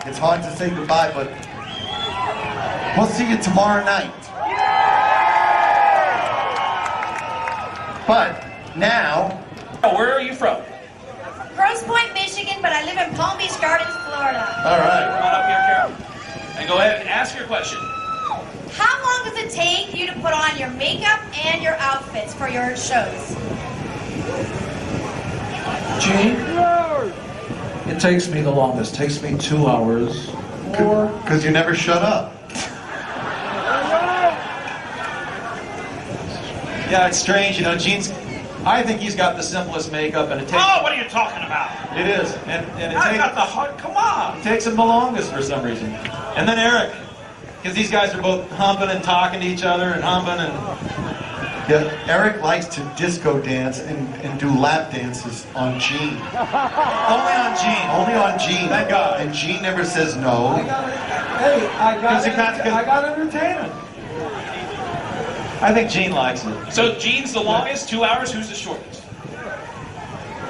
It's hard to say goodbye, but we'll see you tomorrow night. But now... Where are you from? Grosse Pointe, Michigan, but I live in Palm Beach Gardens, Florida. All right. Come on up here, Carol. And go ahead and ask your question. How long does it take you to put on your makeup and your outfits for your shows? Gene, it takes me the longest. It takes me 2 hours. Or because you never shut up. Yeah, it's strange, you know, Gene's, I think he's got the simplest makeup, and it takes... Oh, what are you talking about? It is, and it I got the heart, come on! takes him the longest for some reason. And then Eric, because these guys are both humping and talking to each other and humping and... Yeah, Eric likes to disco dance and do lap dances on Gene. Only on Gene. Only on Gene. Thank God. And Gene never says no. I got entertainment. I think Gene likes it. So Gene's the longest, 2 hours, who's the shortest?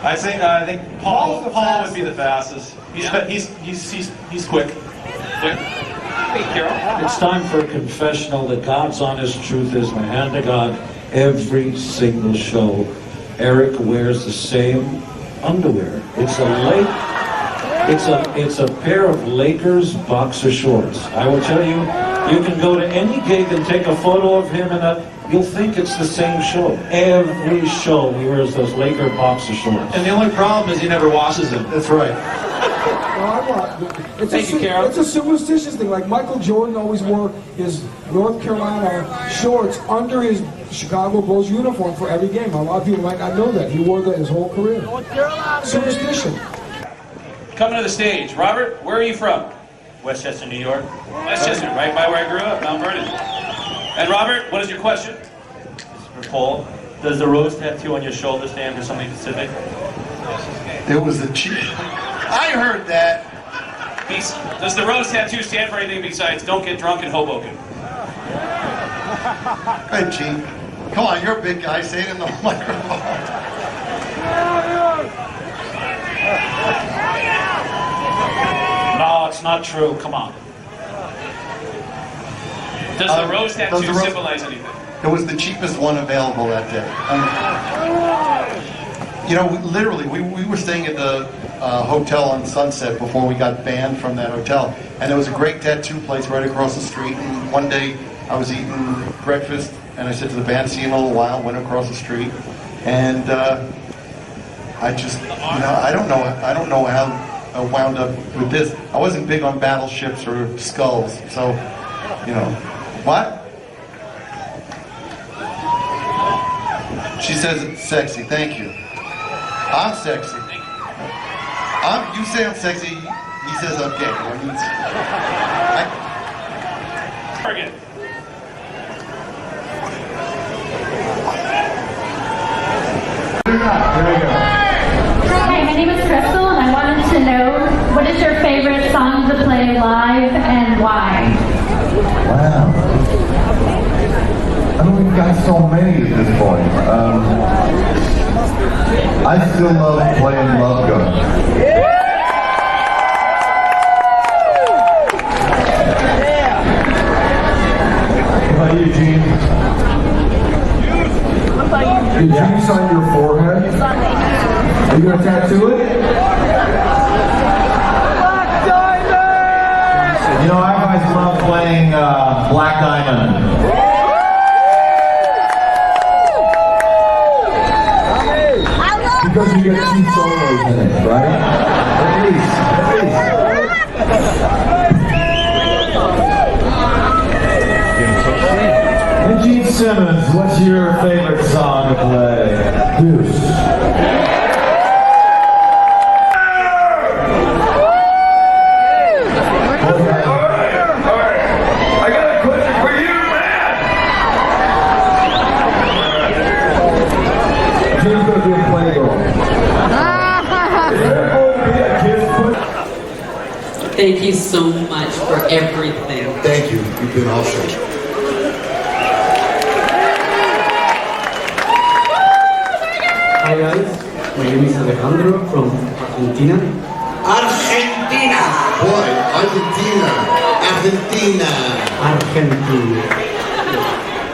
I think Paul would be the fastest. He's quick. Quick. Hey, Carol. It's time for a confessional. The God's honest truth is, my hand to God, every single show, Eric wears the same underwear. It's a pair of Lakers boxer shorts. I will tell you, you can go to any gig and take a photo of him and you'll think it's the same show. Every show he wears those Laker boxer shorts. And the only problem is he never washes them. That's right. Thank you, Carol. It's a superstitious thing. Like Michael Jordan always wore his North Carolina shorts under his Chicago Bulls uniform for every game. A lot of people might not know that. He wore that his whole career. Superstition. Coming to the stage. Robert, where are you from? Westchester, New York. Westchester, right by where I grew up, Mount Vernon. And Robert, what is your question? For Paul, does the rose tattoo on your shoulder stand for something specific? There was a cheat. I heard that. Does the rose tattoo stand for anything besides don't get drunk in Hoboken? Hey, Gene. Come on, you're a big guy. Say it in the microphone. No, it's not true. Come on. Does the rose tattoo symbolize anything? It was the cheapest one available that day. You know, literally, we were staying at the hotel on Sunset before we got banned from that hotel. And there was a great tattoo place right across the street. And one day I was eating breakfast and I said to the band, see you in a little while, went across the street. And I just, you know, I don't know how I wound up with this. I wasn't big on battleships or skulls, so, you know. What? She says it's sexy, thank you. I'm sexy. You say I'm sexy, he says I'm gay. Again. Hi, my name is Crystal, and I wanted to know, what is your favorite song to play live and why? Wow. I mean, we've got so many at this point. I still love playing Love Gun. What about you, Gene? Did you sign your forehead? Are you gonna tattoo it? You know, I always love playing Black Diamond. Because you get 2 solos in it, right? At least. And Gene Simmons, what's your favorite song to play? Deuce. Thank you so much for everything. Thank you. You've been awesome. Hi guys, my name is Alejandro from Argentina. Argentina! boy, Argentina.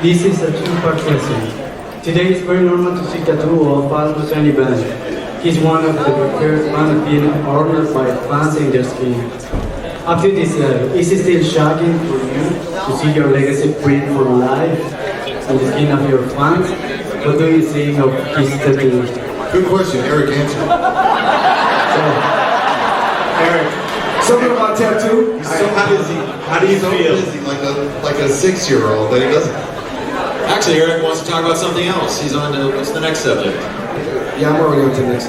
This is a two-part question. Today it's very normal to see tattoo of almost any band. He's one of the first bands being honored by fans in their skin. After this level, is it still shocking for you to see your legacy print for life on the skin of your fans? What do you think of his tattoo? Good question, Eric answer. Eric, something about tattoo? He's so busy. How do you feel? Busy, like a 6-year-old that he doesn't. Actually, Eric wants to talk about something else. He's on to what's the next subject? Yeah, I'm already on to the next.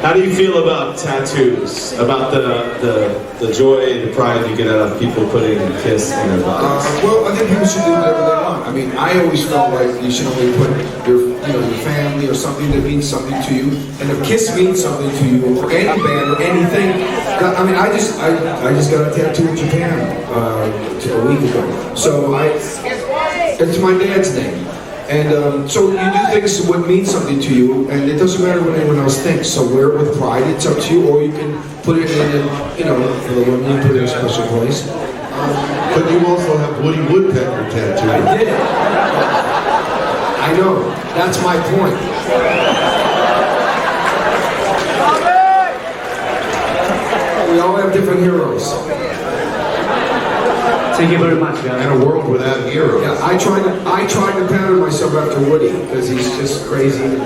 How do you feel about tattoos? About the joy, the pride you get out of people putting a kiss in their bodies? Well, I think people should do whatever they want. I mean, I always felt like you should only put your family or something that means something to you. And if Kiss means something to you, or any band or anything, I mean, I just got a tattoo in Japan a week ago. So it's my dad's name. And so you do things that mean something to you, and it doesn't matter what anyone else thinks. So wear it with pride, it's up to you, or you can put it in, for the one you put it in a special place. But you also have Woody Woodpecker tattoo. I did. I know. That's my point. We all have different heroes. Thank you very much, guys. In a world without heroes. Yeah, I tried to pattern myself after Woody because he's just crazy.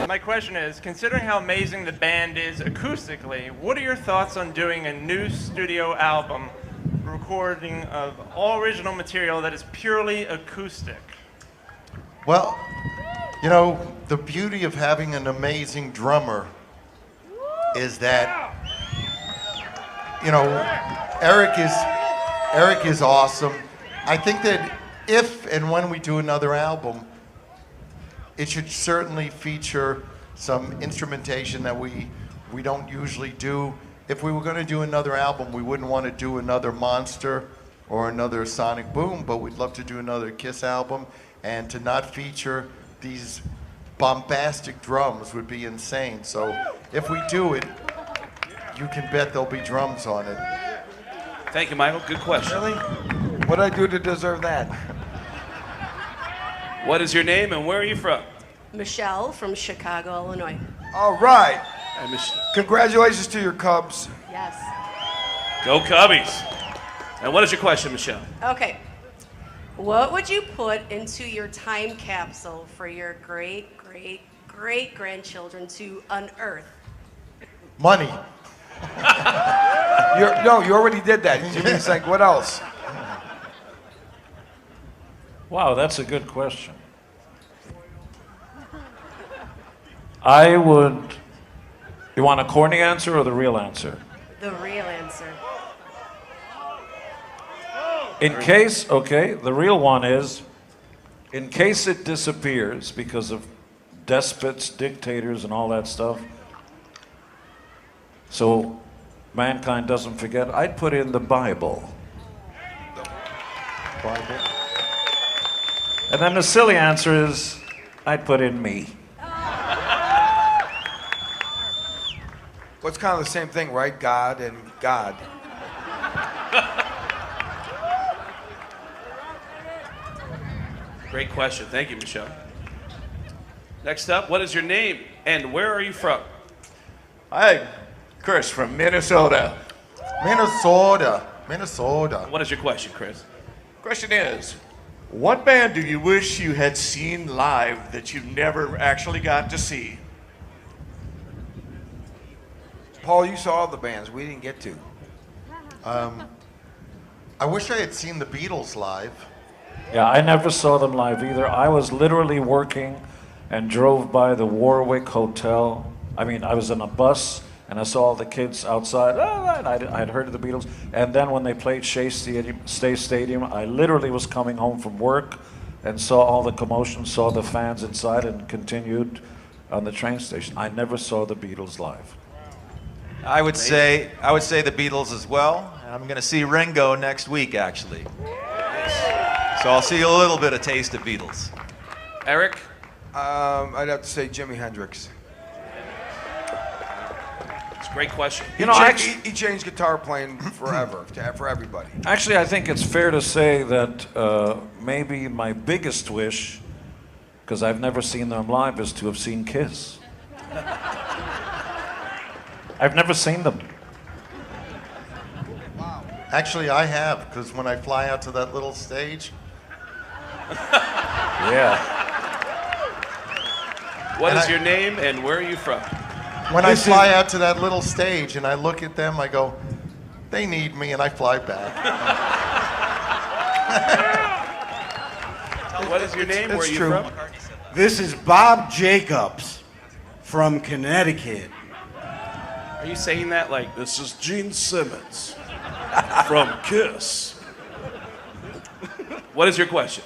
My question is, considering how amazing the band is acoustically, what are your thoughts on doing a new studio album recording of all original material that is purely acoustic? Well, the beauty of having an amazing drummer is that, Eric is awesome. I think that if and when we do another album, it should certainly feature some instrumentation that we don't usually do. If we were going to do another album, we wouldn't want to do another Monster or another Sonic Boom, but we'd love to do another Kiss album, and to not feature these bombastic drums would be insane. So if we do it, you can bet there'll be drums on it. Thank you, Michael. Good question. Really? What'd I do to deserve that? What is your name and where are you from? Michelle from Chicago, Illinois. All right. Hi, Michelle. Congratulations to your Cubs. Yes. Go Cubbies. And what is your question, Michelle? Okay. What would you put into your time capsule for your great-great-great-grandchildren to unearth? Money. You already did that. Jimmy's like, what else? Wow, that's a good question. I would... You want a corny answer or the real answer? The real answer. In case, the real one is, in case it disappears because of despots, dictators, and all that stuff, so mankind doesn't forget, I'd put in the Bible. And then the silly answer is, I'd put in me. Well, it's kind of the same thing, right? God and God. Great question. Thank you, Michelle. Next up, what is your name and where are you from? Hi, Chris from Minnesota. Minnesota. What is your question, Chris? Question is, what band do you wish you had seen live that you never actually got to see? Paul, you saw all the bands. We didn't get to. I wish I had seen the Beatles live. Yeah, I never saw them live either. I was literally working and drove by the Warwick Hotel. I mean, I was in a bus and I saw all the kids outside. And I had heard of the Beatles. And then when they played Shea Stadium, I literally was coming home from work and saw all the commotion, saw the fans inside, and continued on the train station. I never saw the Beatles live. I would say the Beatles as well. And I'm going to see Ringo next week, actually. So I'll see a little bit of taste of Beatles. Eric? I'd have to say Jimi Hendrix. That's Great question. You know, he changed guitar playing forever for everybody. Actually, I think it's fair to say that maybe my biggest wish, because I've never seen them live, is to have seen Kiss. I've never seen them. Actually, I have, because when I fly out to that little stage. Yeah. What is your name and where are you from? When I fly out to that little stage and I look at them, I go, they need me, and I fly back. What is your name? Where are you true. from? This is Bob Jacobs from Connecticut. Are you saying that like, this is Gene Simmons from Kiss? What is your question?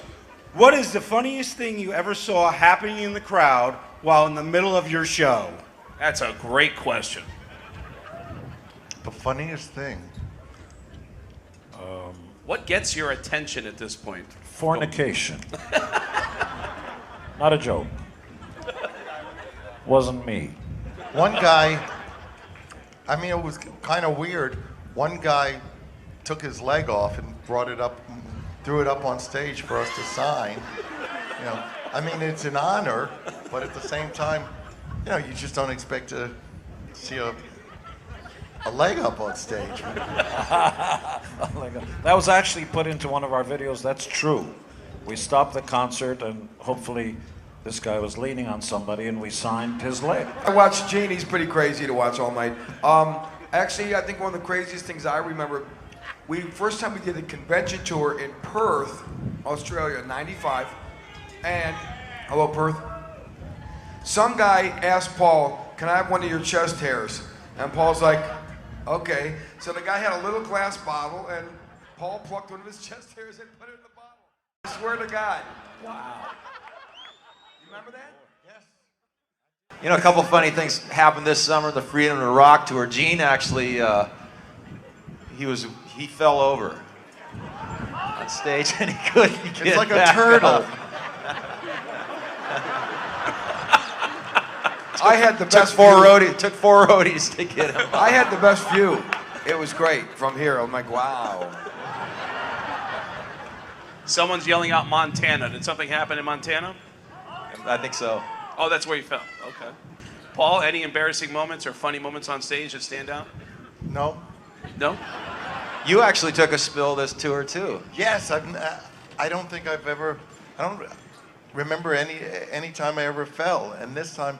What is the funniest thing you ever saw happening in the crowd while in the middle of your show? That's a great question. The funniest thing? What gets your attention at this point? Fornication. Not a joke. Wasn't me. One guy, I mean, it was kind of weird. One guy took his leg off and brought it up, threw it up on stage for us to sign. You know, I mean, it's an honor, but at the same time, you know, you just don't expect to see a leg up on stage. That was actually put into one of our videos. That's true. We stopped the concert, and hopefully this guy was leaning on somebody, and we signed his leg. I watched Gene. He's pretty crazy to watch all night. Actually, I think one of the craziest things I remember, first time we did a convention tour in Perth, Australia, in '95, and hello Perth. Some guy asked Paul, "Can I have one of your chest hairs?" And Paul's like, "Okay." So the guy had a little glass bottle, and Paul plucked one of his chest hairs and put it in the bottle. I swear to God. Wow. You remember that? Yes. You know, a couple funny things happened this summer, the Freedom to Rock tour. Gene actually, he fell over on stage and he couldn't get It's like a back turtle. up. I had the best Took four roadies to get him. I had the best view. It was great from here. I'm like, wow. Someone's yelling out Montana. Did something happen in Montana? I think so. Oh, that's where you fell. Okay. Paul, any embarrassing moments or funny moments on stage that stand out? No. No? You actually took a spill this tour too. Yes, I don't think I don't remember any time I ever fell, and this time.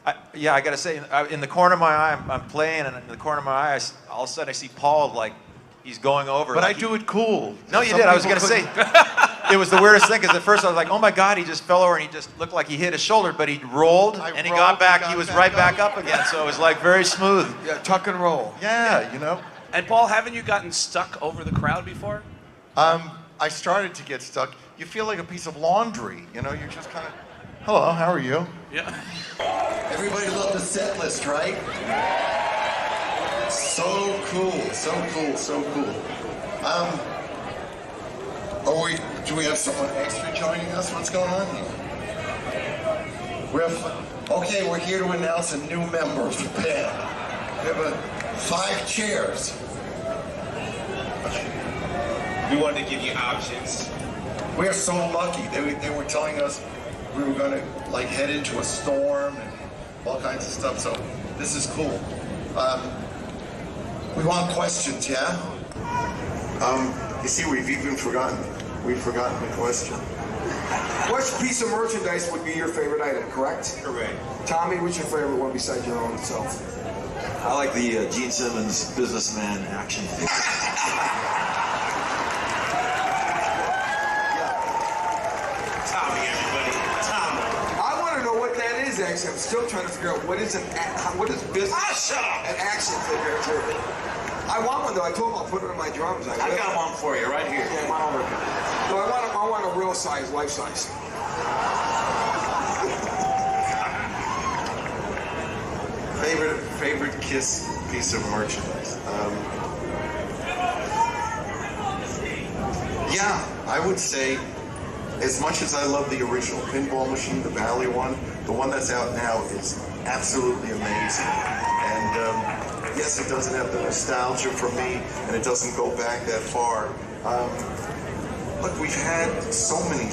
I gotta say, in the corner of my eye, I'm playing, and in the corner of my eye, all of a sudden I see Paul like he's going over. But like I do it cool. No, you did. I was gonna say, it was the weirdest thing because at first I was like, oh my God, he just fell over and he just looked like he hit his shoulder, but he rolled and he got back. He was right back up again, so it was like very smooth. Yeah, tuck and roll. Yeah, you know. And Paul, haven't you gotten stuck over the crowd before? I started to get stuck. You feel like a piece of laundry, you know. You're just kind of, hello, how are you? Yeah. Everybody loved the set list, right? So cool, so cool, so cool. Do we have someone extra joining us? What's going on here? Okay, we're here to announce a new member of the band. We have 5 chairs. We wanted to give you options. We're so lucky. They were telling us we were going to like head into a storm and all kinds of stuff. So this is cool. We want questions, yeah? You see, we've forgotten the question. Which piece of merchandise would be your favorite item, correct? Correct. Tommy, what's your favorite one besides your own self? I like the Gene Simmons businessman action figure. Tommy, everybody. Tommy. I want to know what that is, actually. I'm still trying to figure out what is business? Shut up! An action figure. I want one though. I told him I'll put it in my drums. I got one for you right here. Yeah, mine over. No, I want a real size, life size. Favorite Kiss piece of merchandise. Yeah, I would say, as much as I love the original pinball machine, the Valley one, the one that's out now is absolutely amazing. And And yes, it doesn't have the nostalgia for me, and it doesn't go back that far. Look, we've had so many,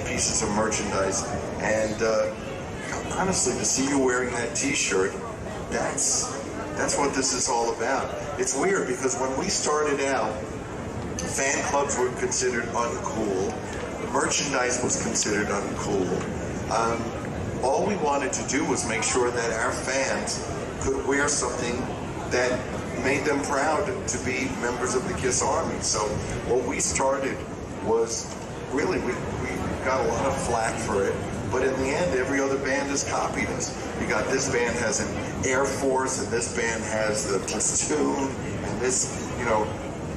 pieces of merchandise, and honestly, to see you wearing that T-shirt, that's what this is all about. It's weird because when we started out, fan clubs were considered uncool. Merchandise was considered uncool. All we wanted to do was make sure that our fans could wear something that made them proud to be members of the KISS Army. So what we started was really, we got a lot of flack for it, but in the end, every other band has copied us. You got this band has an Air Force, and this band has the platoon, and this,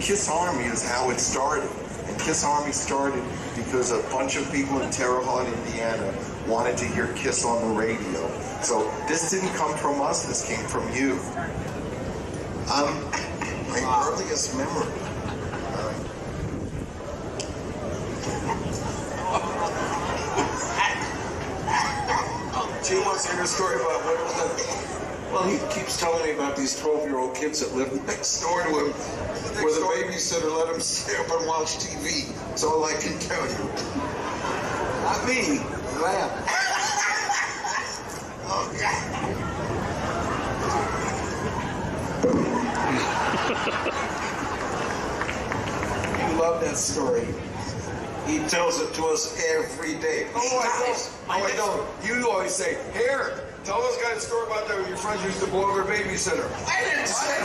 KISS Army is how it started. And KISS Army started because a bunch of people in Terre Haute, Indiana wanted to hear KISS on the radio. So this didn't come from us, this came from you. My earliest memory. Gene wants to hear a story about what was that? Well, he keeps telling me about these 12-year-old kids that live next door to him, where the babysitter let him stay up and watch TV. That's all I can tell you. Not me, Lamb. Oh, God. You love that story. He tells it to us every day. Oh, I don't. You always say, here, tell those guys a story about that when your friends used to blow their babysitter. I didn't say